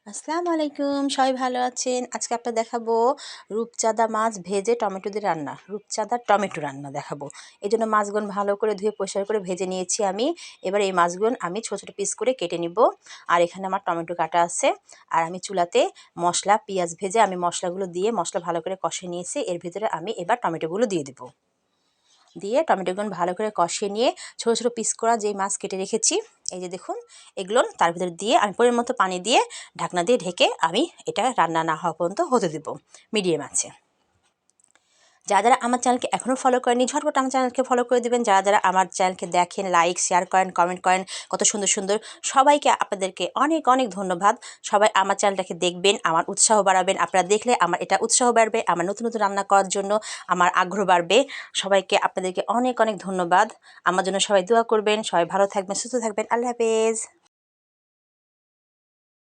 আসসালামু আলাইকুম, সবাই ভালো আছেন? আজকে আপনাদের দেখাবো রূপচাঁদা মাছ ভেজে টমেটো দিয়ে রান্না। রূপচাঁদা টমেটো রান্না দেখাবো। এই জন্য মাছগুলো ভালো করে ধুয়ে পরিষ্কার করে ভেজে নিয়েছি আমি। এবার এই মাছগুলো আমি ছোট ছোট পিস করে কেটে নিব। আর এখানে আমার টমেটো কাটা আছে। আর আমি চুলাতে মশলা পেঁয়াজ ভেজে আমি মশলাগুলো দিয়ে মশলা ভালো করে কষে নিয়েছি। এর ভিতরে আমি এবার টমেটোগুলো দিয়ে দেবো। দিয়ে টমেটোগুলো ভালো করে কষিয়ে নিয়ে ছোটো ছোটো পিস করা যেই মাছ কেটে রেখেছি, এই যে দেখুন, এগুলো তার ভিতরে দিয়ে আমি পরিমাণ মতো পানি দিয়ে ঢাকনা দিয়ে ঢেকে আমি এটা রান্না না হওয়া পর্যন্ত হতে দেবো মিডিয়াম আছে। যারা আমার চ্যানেলকে এখনও ফলো করেনি ঝটপট আমার চ্যানেলকে ফলো করে দেবেন। যারা আমার চ্যানেলকে দেখেন, লাইক শেয়ার করেন, কমেন্ট করেন, কত সুন্দর সুন্দর, সবাইকে আপনাদেরকে অনেক অনেক ধন্যবাদ। সবাই আমার চ্যানেলটাকে দেখবেন, আমার উৎসাহ বাড়াবেন। আপনারা দেখলে আমার এটা উৎসাহ বাড়বে, আমার নতুন নতুন রান্না করার জন্য আমার আগ্রহ বাড়বে। সবাইকে আপনাদেরকে অনেক অনেক ধন্যবাদ। আমার জন্য সবাই দোয়া করবেন। সবাই ভালো থাকবেন, সুস্থ থাকবেন। আল্লাহ হাফেজ।